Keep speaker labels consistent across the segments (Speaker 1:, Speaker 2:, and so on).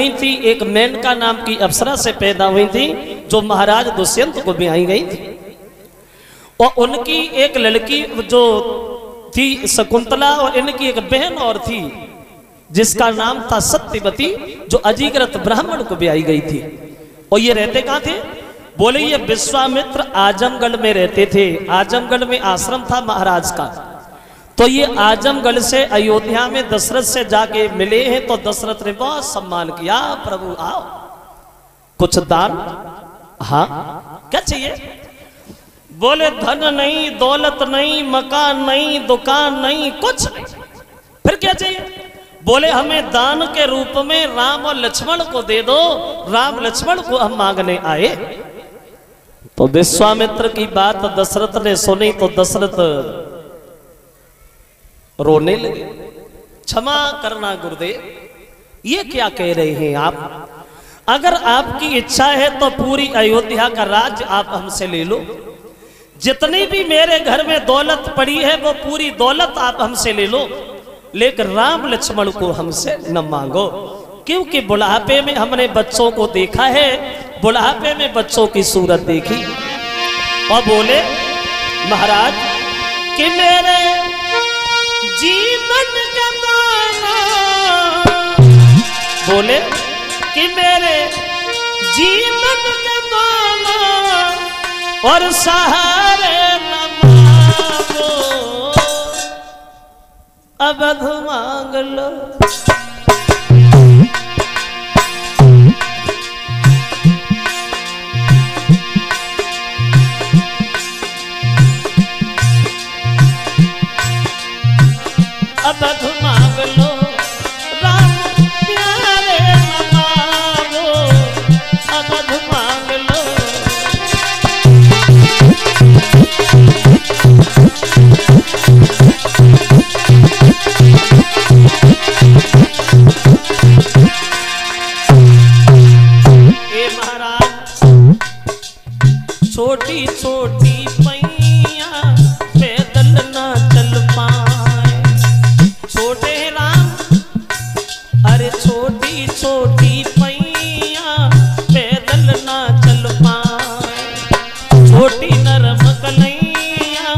Speaker 1: गई थी, एक मेनका नाम की अप्सरा से पैदा हुई थी जो महाराज दुष्यंत को ब्याही गई थी। और उनकी एक लड़की जो थी शकुंतला, और इनकी एक बहन और थी जिसका नाम था सत्यवती, जो अजीग्रत ब्राह्मण को ब्याही गई थी। और ये रहते कहाँ थे? बोले ये विश्वामित्र आजमगढ़ में रहते थे। आजमगढ़ में आश्रम था महाराज का। तो ये आजमगढ़ से अयोध्या में दशरथ से जाके मिले हैं। तो दशरथ ने बहुत सम्मान किया, प्रभु आओ कुछ दान। हाँ क्या चाहिए? बोले धन नहीं, दौलत नहीं, मकान नहीं, दुकान नहीं, कुछ नहीं। फिर क्या चाहिए? बोले हमें दान के रूप में राम और लक्ष्मण को दे दो, राम लक्ष्मण को हम मांगने आए। तो विश्वामित्र की बात दशरथ ने सुनी तो दशरथ रोने लगे। क्षमा करना गुरुदेव, ये क्या कह रहे हैं आप? अगर आपकी इच्छा है तो पूरी अयोध्या का राज्य आप हमसे ले लो। जितनी भी मेरे घर में दौलत पड़ी है वो पूरी दौलत आप हमसे ले लो, लेकिन राम लक्ष्मण को हमसे न मांगो। क्योंकि बुढ़ापे में हमने बच्चों को देखा है, बुढ़ापे में बच्चों की सूरत देखी। और बोले महाराज कि मेरे जीवन का दाना, बोले कि मेरे जीवन का दाना और सहारे न मांगो, अवध मांग लो। अवध मांग लो, राम प्यारे न मांगो, अवध मांग लो। छोटी छोटी पैया पैदल ना चल पाए, छोटे राम अरे छोटी छोटी पैया पैदल ना चल पाए, छोटी नरम कलैया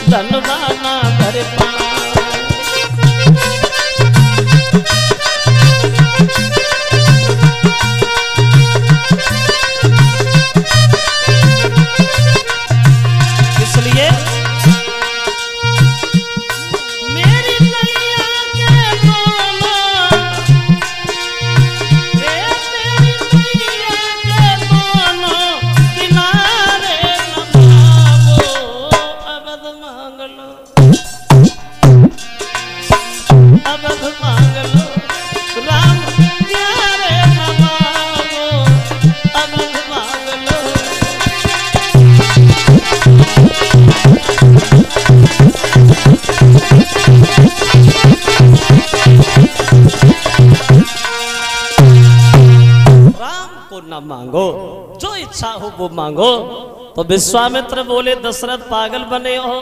Speaker 1: धनवा ना भर पाए। ना मांगो, जो इच्छा हो वो मांगो। तो विश्वामित्र बोले दशरथ पागल बने हो?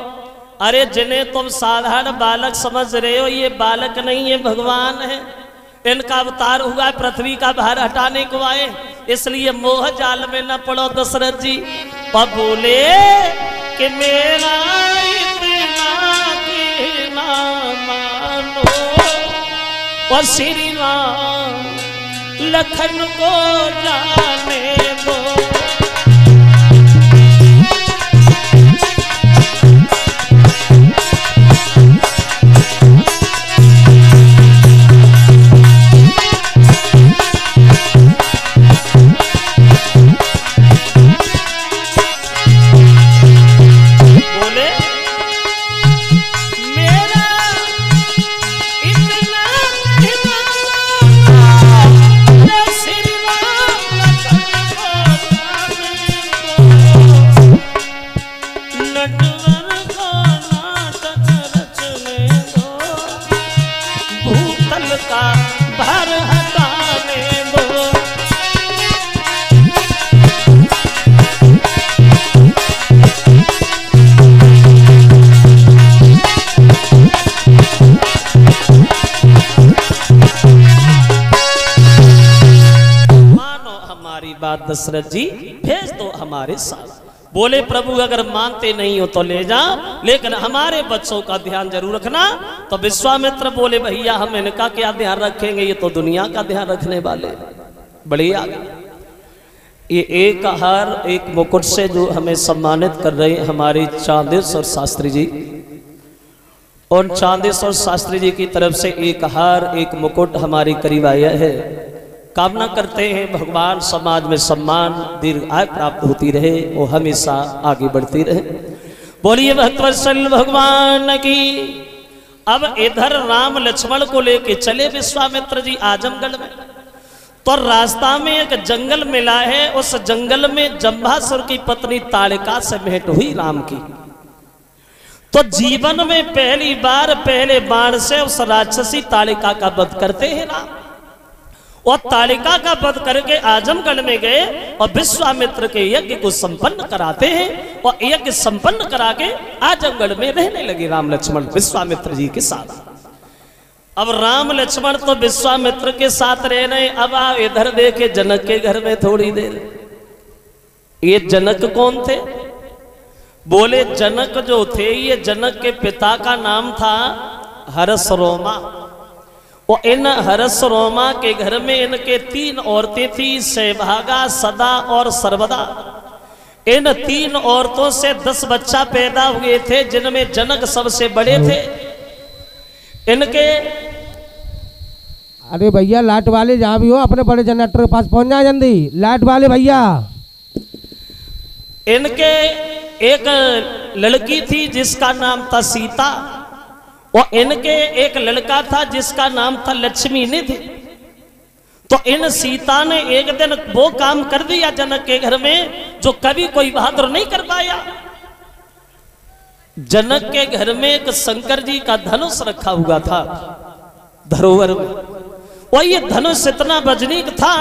Speaker 1: अरे जिन्हें तुम साधारण बालक समझ रहे हो, ये बालक नहीं है, भगवान है। इनका अवतार हुआ पृथ्वी का भार हटाने को आए, इसलिए मोह जाल में न पड़ो दशरथ जी। और बोले कि मेरा इतना की ना मानो, और श्री राम लखन को जाने दो। बाद दशरथ जी भेज दो हमारे साथ। बोले प्रभु अगर मानते नहीं हो तो ले जाओ, लेकिन हमारे बच्चों का ध्यान जरूर रखना। तो विश्वामित्र बोले भैया हम इनका क्या ध्यान रखेंगे, ये तो दुनिया का ध्यान रखने वाले। बढ़िया, ये एक हार एक मुकुट से जो हमें सम्मानित कर रहे हैं हमारे चांदेश्वर शास्त्री जी, और चांदेश्वर शास्त्री जी की तरफ से एक हार एक मुकुट हमारी करीब आया है। कामना करते हैं भगवान समाज में सम्मान दीर्घ आयु प्राप्त होती रहे और हमेशा आगे बढ़ती रहे। बोलिए भक्तवत्सल भगवान की। अब इधर राम लक्ष्मण को लेके चले विश्वामित्र जी आजमगढ़ में, तो रास्ता में एक जंगल मिला है। उस जंगल में जंभासुर की पत्नी ताड़िका से भेंट हुई राम की। तो जीवन में पहली बार पहले बाण से उस राक्षसी ताड़िका का वध करते हैं राम, और ताड़िका का वध करके आजमगढ़ में गए और विश्वामित्र के यज्ञ को संपन्न कराते हैं, और यज्ञ संपन्न करा के आजमगढ़ में रहने लगे राम लक्ष्मण विश्वामित्र जी के साथ। अब राम लक्ष्मण तो विश्वामित्र के साथ रह रहे। अब आप इधर देखे जनक के घर में थोड़ी देर। ये जनक कौन थे? बोले जनक जो थे, ये जनक के पिता का नाम था हरसरोमा, और इन हरसरोमा के घर में इनके 3 औरतें थी, सैभागा, सदा और सर्वदा। इन 3 औरतों से 10 बच्चा पैदा हुए थे, जिनमें जनक सबसे बड़े थे। इनके
Speaker 2: अरे भैया लाइट वाले जहाँ भी हो अपने बड़े जनरेटर के पास पहुंच जाए जल्दी, लाइट वाले भैया।
Speaker 1: इनके एक लड़की थी जिसका नाम था सीता, और इनके एक लड़का था जिसका नाम था लक्ष्मी निधि। तो इन सीता ने एक दिन वो काम कर दिया जनक के घर में जो कभी कोई बहादुर नहीं कर पाया। जनक के घर में एक शंकर जी का धनुष रखा हुआ था धरोहर में, और ये धनुष इतना वजनीक था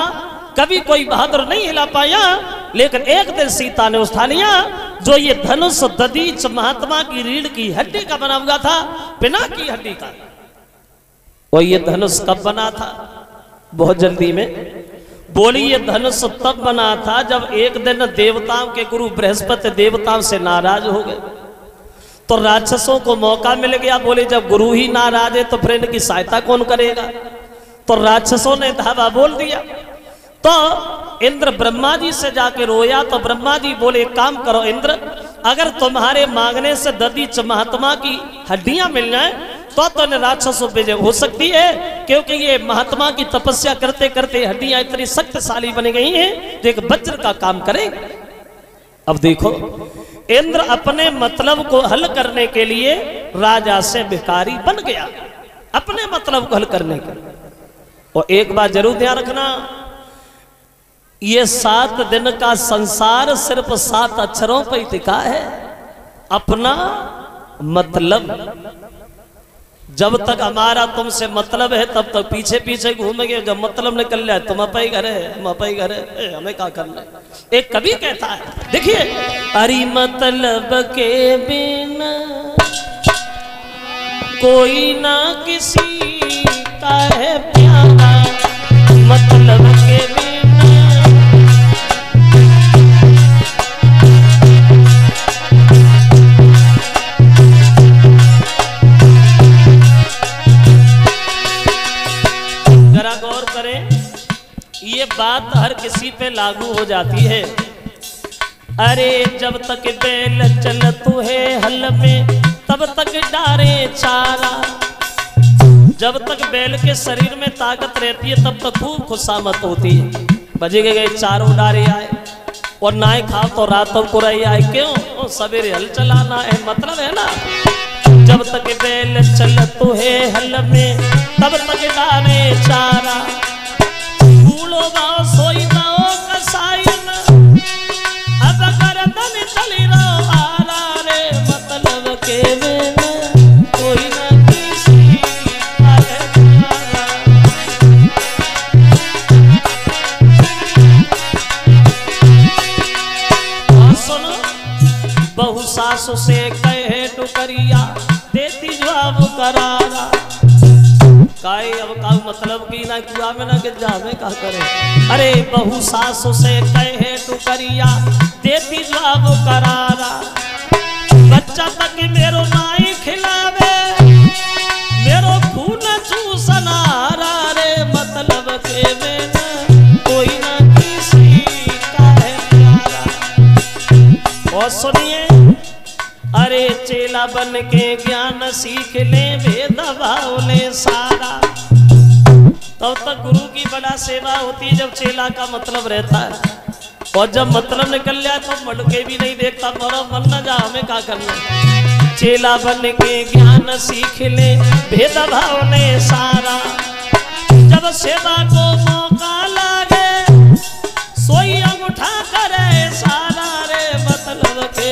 Speaker 1: कभी कोई बहादुर नहीं हिला पाया। लेकिन एक दिन सीता ने उठा लिया। जो ये धनुष दधीच महात्मा की रीढ़ की हड्डी का बना हुआ था, बिना की हड्डी का। और ये धनुष कब बना था? बहुत जल्दी में। बोली ये धनुष तब बना था जब एक दिन देवताओं के गुरु बृहस्पति देवताओं से नाराज हो गए, तो राक्षसों को मौका मिल गया। बोले जब गुरु ही नाराज है तो फिर इनकी सहायता कौन करेगा? तो राक्षसों ने धावा बोल दिया। तो इंद्र ब्रह्मा जी से जाके रोया, तो ब्रह्मा जी बोले काम करो इंद्र, अगर तुम्हारे मांगने से दधीच महात्मा की हड्डियां मिल जाए तो इन राक्षसों पे जब हो सकती है, क्योंकि ये महात्मा की तपस्या करते करते हड्डियां इतनी शक्तिशाली बन गई हैं जो एक वज्र का काम करेंगे। अब देखो इंद्र अपने मतलब को हल करने के लिए राजा से भिखारी बन गया, अपने मतलब को हल करने के लिए। और एक बात जरूर ध्यान रखना, ये 7 दिन का संसार सिर्फ 7 अक्षरों पर टिका है, अपना मतलब। जब तक हमारा तुमसे मतलब है तब तक पीछे पीछे घूमेंगे, जब मतलब निकल जाए तुम अपई घर है, हम अपई घर है, हमें क्या करना है। एक कवि कहता है, देखिए, अरे मतलब के बिना कोई ना किसी का है प्यारा, मतलब के बिना ये बात हर किसी पे लागू हो जाती है। अरे जब तक बैल चलतू है हल में तब तक डारे चारा, जब तक बैल के शरीर में ताकत रहती है तब तक खूब खुशामत होती है। बजे गए चारों डारे आए और नाए खाओ तो रातों को रही आए, क्यों? सवेरे हल चलाना है, मतलब है ना। जब तक बैल चलतू है हल में तब तक डारे चारा, भूलो गाओ सोई गाओ कसाईन, अब गर्दन चली रहो आरा रे, मतलब के बिना कोई ना किसी का है प्यारा। सुनो, बहु सासु से कहे टुकरिया, देती जवाब करारा। काई अब का मतलब की ना कुआ में ना गिर जावे का करे। अरे बहु सासु से कहे टुकरिया देती जवाब करारा, बच्चा तक मेरो नाई खिलावे मेरो खून चूसनारा रे, मतलब के में कोई ना किसी का है प्यारा। और सुनिए, अरे चेला बन के ज्ञान सीख ले भेद भाव ले सारा। तब तक गुरु की बड़ा सेवा होती है जब चेला का मतलब रहता है, और जब मतलब निकल जाए तो मड़ के भी नहीं देखता, मरो मन न जा हमें क्या करना। चेला बन के ज्ञान सीख ले भेद भाव ले सारा, जब सेवा को मौका लागे सोई अंगूठा करे सारा रे, मतलब के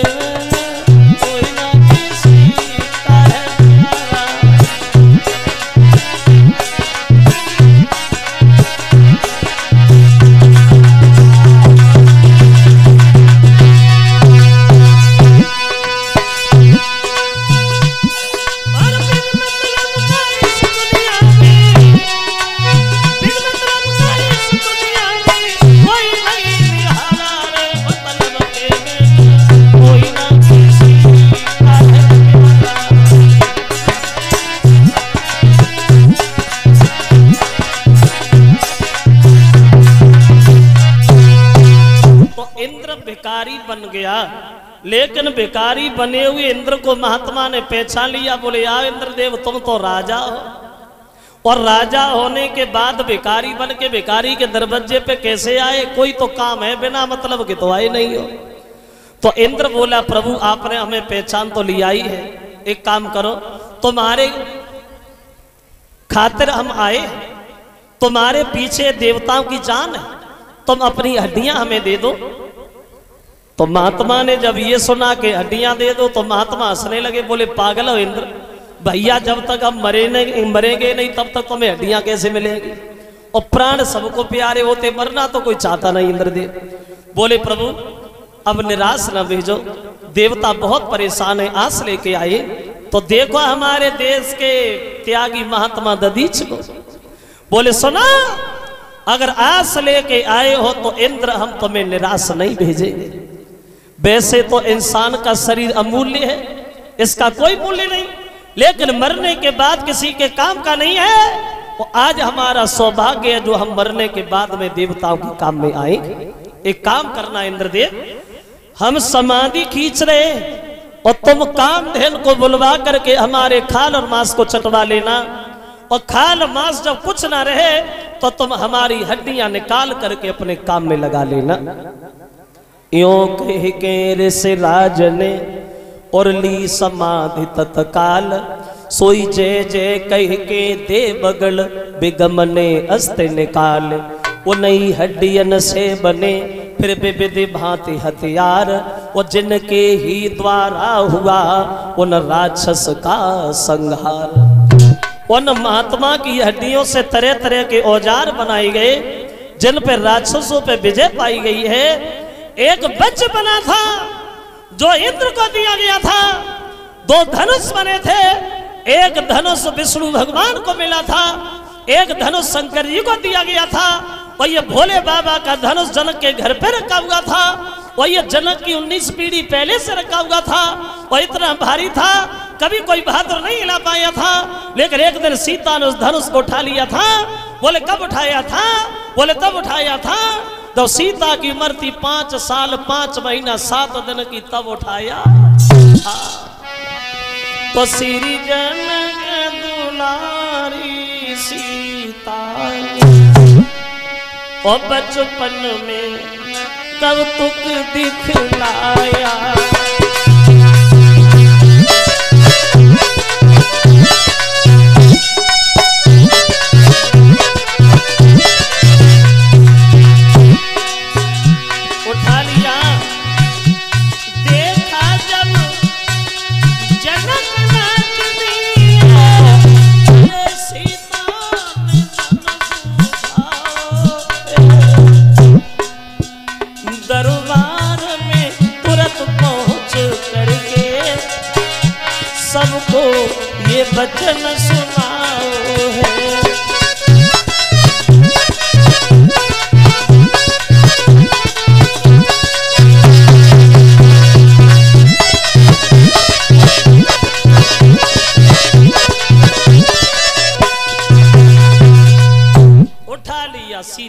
Speaker 1: भिखारी बन गया। लेकिन भिखारी बने हुए इंद्र को महात्मा ने पहचान लिया, बोले यार इंद्रदेव तुम तो राजा हो, और राजा होने के बाद भिखारी बन के भिखारी के दरवाजे पे कैसे आए? कोई तो काम है, बिना मतलब के तो आए नहीं हो। तो इंद्र बोला प्रभु आपने हमें पहचान तो लिया ही है, एक काम करो तुम्हारे खातिर हम आए, तुम्हारे पीछे देवताओं की जान है, तुम अपनी हड्डियां हमें दे दो। तो महात्मा ने जब ये सुना कि हड्डियां दे दो तो महात्मा हंसने लगे, बोले पागल हो इंद्र, भैया जब तक हम मरेंगे नहीं तब तक तुम्हें हड्डियां कैसे मिलेंगी? और प्राण सबको प्यारे होते, मरना तो कोई चाहता नहीं इंद्रदेव। बोले प्रभु अब निराश न भेजो, देवता बहुत परेशान है, आस लेके आए। तो देखो हमारे देश के त्यागी महात्मा दधीच को, बोले सुना अगर आस लेके आए हो तो इंद्र हम तुम्हें निराश नहीं भेजेंगे। वैसे तो इंसान का शरीर अमूल्य है, इसका कोई मूल्य नहीं, लेकिन मरने के बाद किसी के काम का नहीं है। तो आज हमारा सौभाग्य है जो हम मरने के बाद में देवताओं के काम में आए। एक काम करना इंद्रदेव, हम समाधि खींच रहे और तुम कामधेनु को बुलवा करके हमारे खाल और मांस को चटवा लेना, और खाल मांस जब कुछ ना रहे तो तुम हमारी हड्डियां निकाल करके अपने काम में लगा लेना। यों कह के ऋषिराज ने और ली समाधि तत्काल, सोई जय जय कह के देवगण बिगमने अस्त्र निकाल। वो नई हड्डियन से बने फिर विविध भांति हथियार, वो जिनके ही द्वारा हुआ उन राक्षस का संहार। उन महात्मा की हड्डियों से तरह तरह के औजार बनाए गए जिन पर राक्षसों पे विजय पाई गई है। एक वज्र बना था जो इंद्र को दिया गया था, दो धनुष बने थे, एक धनुष विष्णु भगवान को मिला था, एक धनुष शंकर जी को दिया गया था, और ये भोले बाबा का धनुष जनक के घर पे रखा हुआ था, और ये जनक की 19 पीढ़ी पहले से रखा हुआ था, और इतना भारी था कभी कोई बहादुर नहीं हिला पाया था। लेकिन एक दिन सीता ने उस धनुष को उठा लिया था। बोले कब उठाया था? बोले तब उठाया था तो सीता की उम्र थी 5 साल 5 महीना 7 दिन की, तब उठाया। तो श्री जनक दुलारी सीता और बचपन में कौतुक दिखलाया। उठा लिया, देखा जब जनक नाचती सीता ने दरबार में तुरंत पहुंच करके सबको ये वचन सुनाओ है।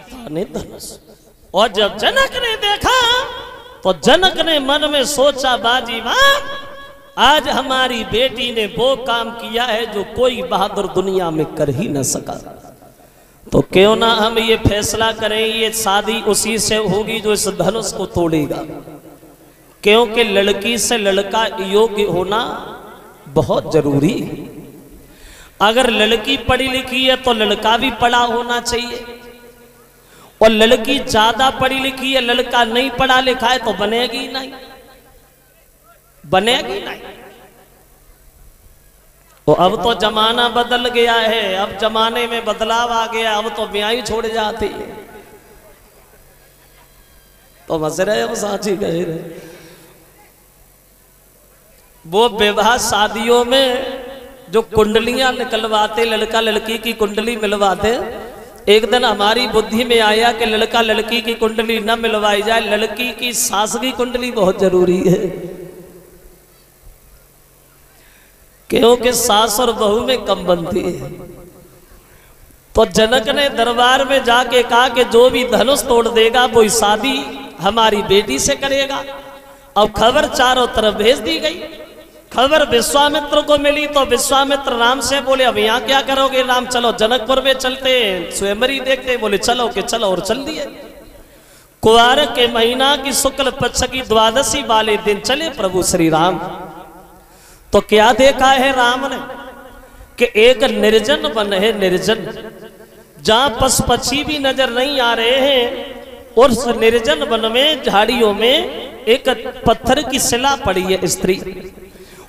Speaker 1: सीता ने धनुष। और जब जनक ने देखा तो जनक ने मन में सोचा, बाजी वाह, आज हमारी बेटी ने वो काम किया है जो कोई बहादुर दुनिया में कर ही न सका। तो क्यों ना हम ये फैसला करें, ये शादी उसी से होगी जो इस धनुष को तोड़ेगा। क्योंकि लड़की से लड़का योग्य होना बहुत जरूरी है। अगर लड़की पढ़ी लिखी है तो लड़का भी पढ़ा होना चाहिए, और लड़की ज्यादा पढ़ी लिखी है, लड़का नहीं पढ़ा लिखा है तो बनेगी नहीं, बनेगी नहीं। तो अब तो जमाना बदल गया है, अब जमाने में बदलाव आ गया, अब तो ब्याह छोड़ जाती है। तो मजे रहे हम साची कह रहे, वो विवाह शादियों में जो कुंडलियां निकलवाते, लड़का लड़की की कुंडली मिलवाते, एक दिन हमारी बुद्धि में आया कि लड़का लड़की की कुंडली न मिलवाई जाए, लड़की की सास की कुंडली बहुत जरूरी है। क्योंकि सास और बहू में कम बनती है। तो जनक ने दरबार में जाके कहा कि जो भी धनुष तोड़ देगा वो शादी हमारी बेटी से करेगा। अब खबर चारों तरफ भेज दी गई। खबर विश्वामित्र को मिली तो विश्वामित्र राम से बोले, अब यहाँ क्या करोगे राम, चलो जनकपुर में चलते हैं, स्वयंवरी देखते। बोले चलो कि चलो, और चल दिए। कुआर के महीना की शुक्ल पक्ष की द्वादशी वाले दिन चले प्रभु श्री राम। तो क्या देखा है राम ने कि एक निर्जन वन है, निर्जन, जहां पशु पक्षी भी नजर नहीं आ रहे हैं, और उस निर्जन वन में झाड़ियों में एक पत्थर की शिला पड़ी है स्त्री।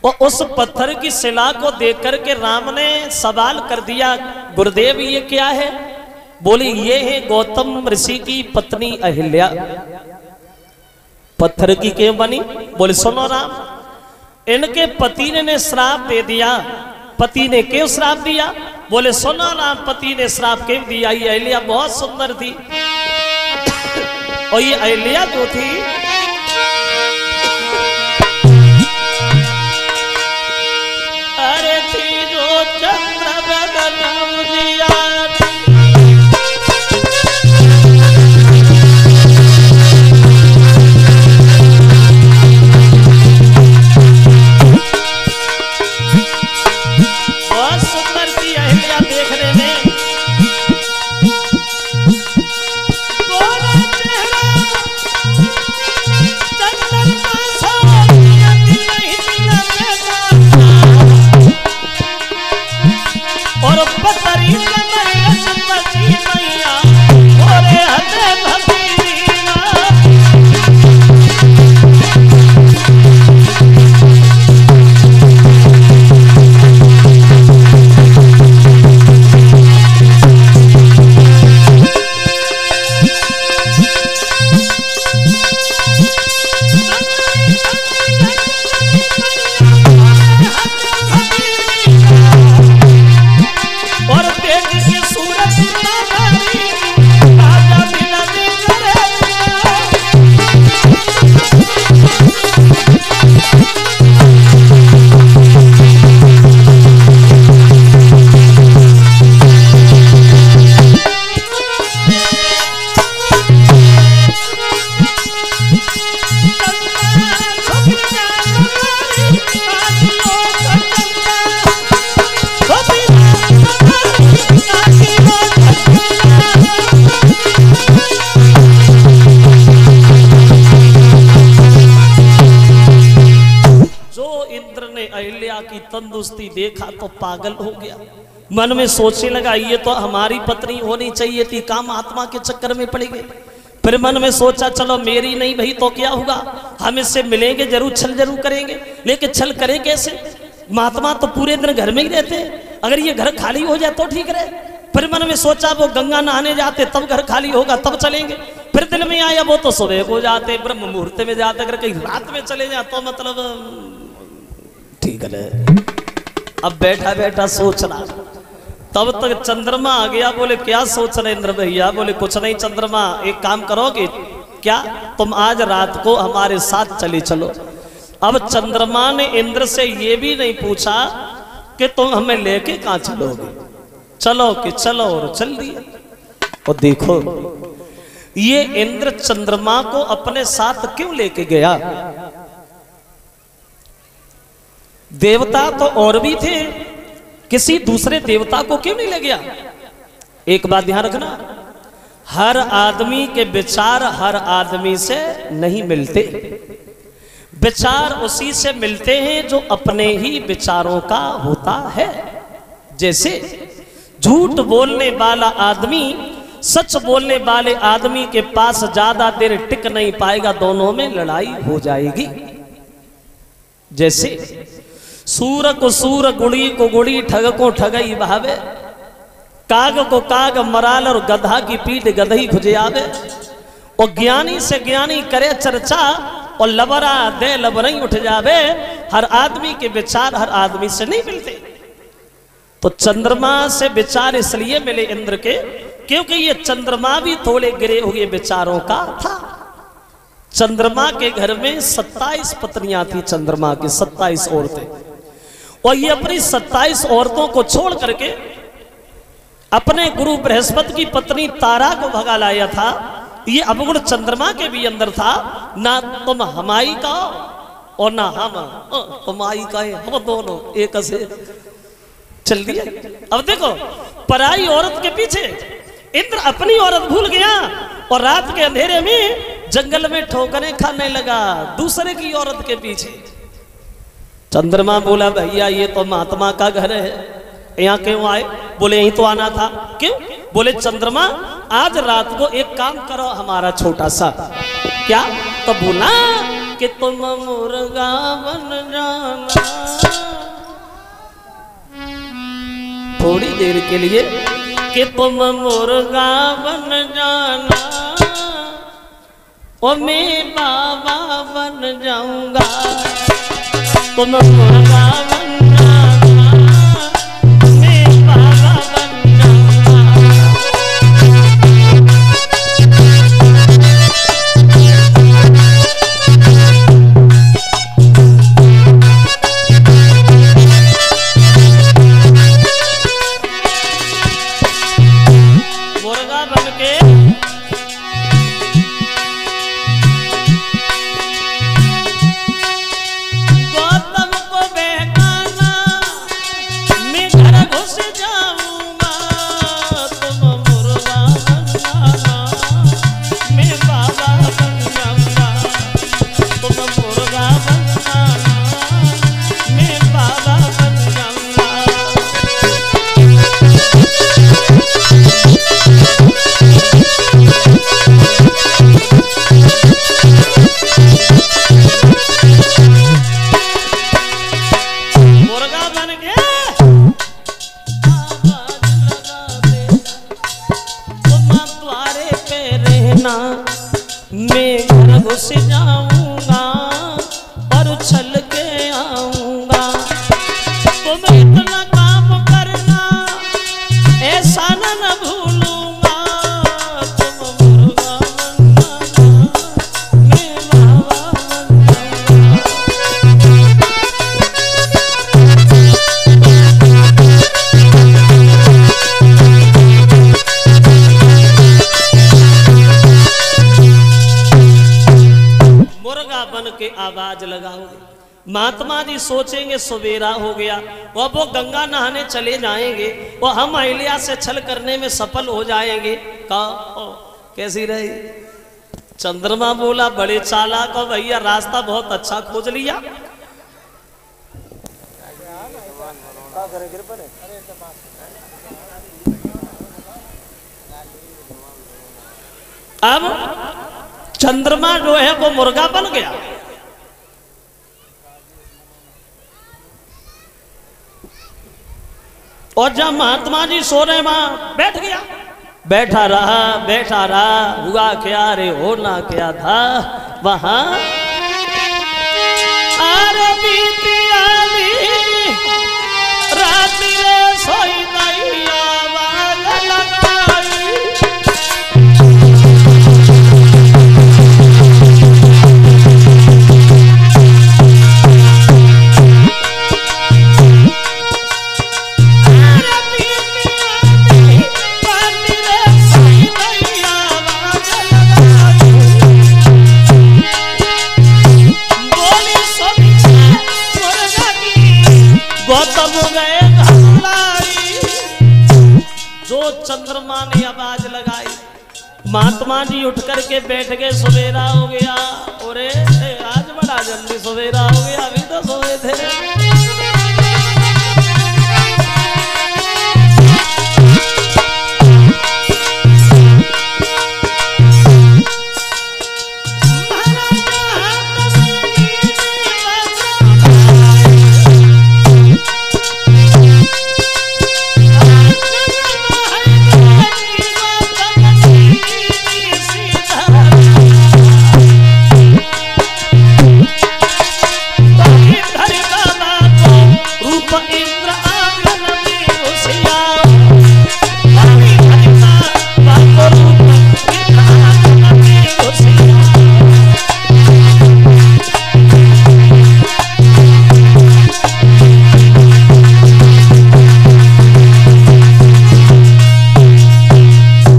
Speaker 1: और उस पत्थर की शिला को देख करके राम ने सवाल कर दिया, गुरुदेव ये क्या है? बोली ये है गौतम ऋषि की पत्नी अहिल्या। पत्थर की क्यों बनी? बोले सुनो राम, इनके पति ने श्राप दे दिया। पति ने क्यों श्राप दिया? बोले सुनो राम, पति ने श्राप क्यों दिया? ये अहिल्या बहुत सुंदर थी, और ये अहिल्या जो थी अरे थी जो चंद्र बदन तंदुरुस्ती देखा तो पागल हो गया। मन में सोचने लगा ये तो हमारी पत्नी होनी चाहिए थी, काम आत्मा के चक्कर में पड़ गए। फिर मन में सोचा चलो मेरी नहीं भाई तो क्या होगा, हम इससे मिलेंगे जरूर, छल जरूर करेंगे, लेकिन छल करें कैसे? महात्मा तो पूरे दिन घर में ही रहते हैं, अगर ये घर खाली हो जाए तो ठीक रहे। फिर मन में सोचा वो गंगा नहाने जाते तब घर खाली होगा तब चलेंगे। फिर दिल में आया वो तो सुबह को जाते, ब्रह्म मुहूर्त में जाते, अगर कहीं रात में चले जाए तो मतलब ठीक है। अब बैठा बैठा सोचना, तब तक चंद्रमा आ गया। बोले क्या सोच रहे इंद्र भैया? बोले कुछ नहीं चंद्रमा, एक काम करोगे क्या, तुम आज रात को हमारे साथ चले चलो। अब चंद्रमा ने इंद्र से ये भी नहीं पूछा कि तुम हमें लेके कहां चलोगे, चलो कि चलो, और चल दिए। और देखो ये इंद्र चंद्रमा को अपने साथ क्यों लेके गया? देवता तो और भी थे, किसी दूसरे देवता को क्यों नहीं ले गया? एक बात ध्यान रखना, हर आदमी के विचार हर आदमी से नहीं मिलते। विचार उसी से मिलते हैं जो अपने ही विचारों का होता है। जैसे झूठ बोलने वाला आदमी सच बोलने वाले आदमी के पास ज्यादा देर टिक नहीं पाएगा, दोनों में लड़ाई हो जाएगी। जैसे सूर को सूर, गुड़ी को गुड़ी, ठग को ठगई भावे, काग को काग मराल और गधा की पीठ गधई खुजे आवे। और ज्ञानी से ज्ञानी करे चर्चा और लबरा दे लबरई उठ जावे। हर आदमी के विचार हर आदमी से नहीं मिलते। तो चंद्रमा से विचार इसलिए मिले इंद्र के, क्योंकि ये चंद्रमा भी थोड़े गिरे हुए विचारों का था। चंद्रमा के घर में 27 पत्नियां थी, चंद्रमा की 27 औरतें, और ये अपनी 27 औरतों को छोड़ करके अपने गुरु बृहस्पति की पत्नी तारा को भगा लाया था। ये अवगुण चंद्रमा के भी अंदर था। ना तुम हमाई का और ना हम तुम्हारी का, हम दोनों एक से चल दिए। अब देखो, पराई औरत के पीछे इंद्र अपनी औरत भूल गया और रात के अंधेरे में जंगल में ठोकरें खाने लगा दूसरे की औरत के पीछे। चंद्रमा बोला, भैया ये तो महात्मा का घर है, यहाँ क्यों आए? बोले यहीं तो आना था। क्यों? बोले चंद्रमा आज रात को एक काम करो हमारा छोटा सा। क्या? तो बोला कि तुम मुर्गा बन जाना थोड़ी देर के लिए, कि तुम मुर्गा बन जाना और मैं बाबा बन जाऊंगा। तुम मुर्गा बन जाना, मैं बाबा बन जाऊंगा। मुर्गा बन के मैं घर घुस जाऊंगा और उछल के आऊंगा। तुम इतना काम करना ऐसा न भूलूंगा। तुम मुर्गा बन जाना, मैं बाबा बन के आवाज लगाओगे। महात्मा जी सोचेंगे सवेरा हो गया, और वो गंगा नहाने चले जाएंगे, और हम अहिल्या से छल करने में सफल हो जाएंगे। कैसी रही? चंद्रमा बोला, बड़े चालाक हो भैया, रास्ता बहुत अच्छा खोज लिया। अब चंद्रमा जो है वो मुर्गा बन गया। और जब महात्मा जी सो रहे वहां बैठ गया, बैठा रहा, हुआ क्या रे होना क्या था वहां। अरे बीती आली रात रे सोई नहीं आवाज लगाई। महात्मा जी उठ करके बैठ गए, सवेरा हो गया। अरे आज बड़ा जल्दी सवेरा हो गया, अभी तो सोए थे।